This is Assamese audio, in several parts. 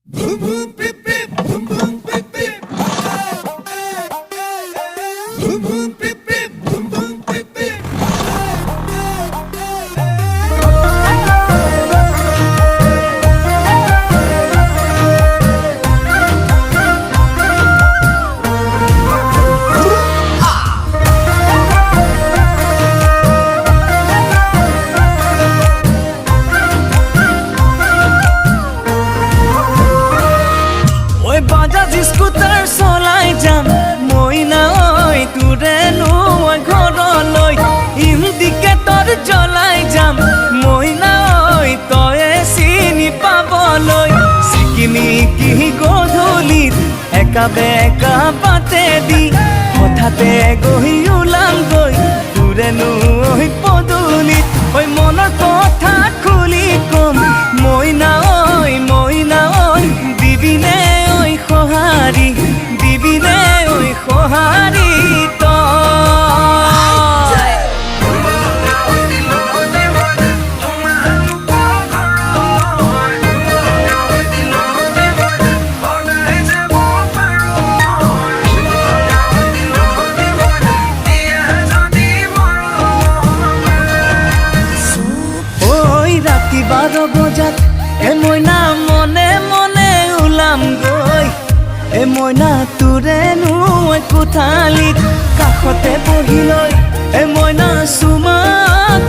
Boom boom beep beep, boom boom beep beep. Boom boom beep beep, boom boom beep beep. ওই বাজাজ স্কুটাৰ চলাই যাম মই না ঐ তোৰেনো মই ঘৰলৈ ইণ্ডিকেটৰ জ্বলাই যাম মই না ঐ তয়ে চিনি পাবলৈ চিকিমি কি গধূলিত একা বেকা বাটেদি হঠাতে গৈ ওলামগৈ তোৰেনো ঐ পদূলিত ঐ মনৰ কথা খুলি কম মই না ঐ দিবিনে সহাৰি দিবিনে ঐ সহাৰি ৰাতি 12 বজাত মইনা মনে মনে ওলাম গৈ মইনা তোৰেনো কোঠালিত কাষতে বহি লৈ মইনা চুমা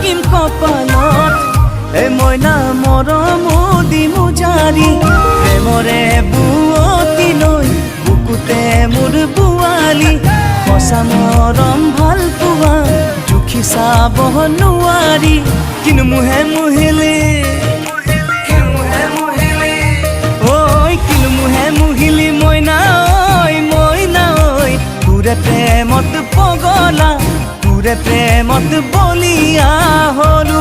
কিম কপালত মইনা মৰমো দিমো জাৰি প্ৰেমৰে বুৱতি লৈ বুকুতে মোৰ বোৱালি সঁচা মৰম ভাল পোৱা জুখি চাব নোৱাৰি কিন্তু মুহে মুহিলে মুহিলি মইনা ঐ তোৰে প্ৰেমত পগলা তোৰে প্ৰেমত বলিয়া হলো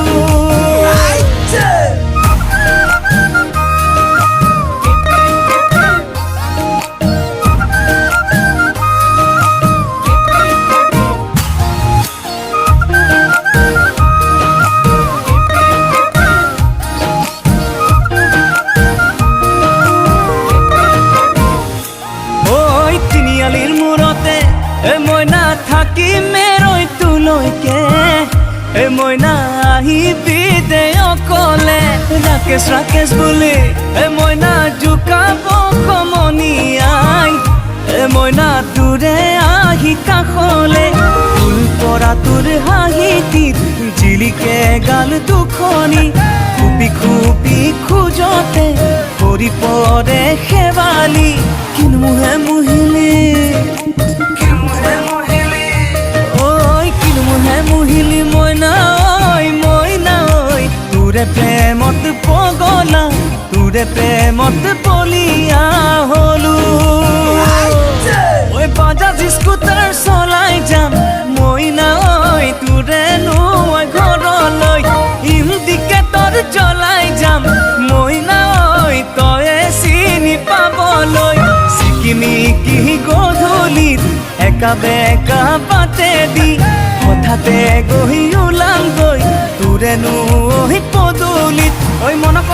তিনিআলিৰ মূৰতে মইনা থাকিমে ৰৈ তোলৈকে মইনা আহিবি দে অকলে ৰাকেশ বুলি মইনা জোকাব সমনীয়াই মইনা তোৰে আহি কাষলে ফুল পৰা তোৰ হাঁহিটিত জিলিকে গাল দুখনি খুপি খুপি খোজতে ভৰি পৰে শেৱালি কিন্তু মুহে মুহিলি মইনা ঐ তোৰে প্ৰেমত পগলা তোৰে প্ৰেমত বলিয়া হলো ঐ বাজাজ স্কুটাৰ চলাই যাম মইনা ঐ তোৰেনো মই ঘৰলৈ ইণ্ডিকেটৰ জ্বলাই যাম মইনা ঐ তয়ে চিনি পাবলৈ চিকিমি কি গধূলিত একা বেকা বাটেদি হঠাতে গৈ ওলামগৈ তোৰেনো পদূলিত ঐ মনত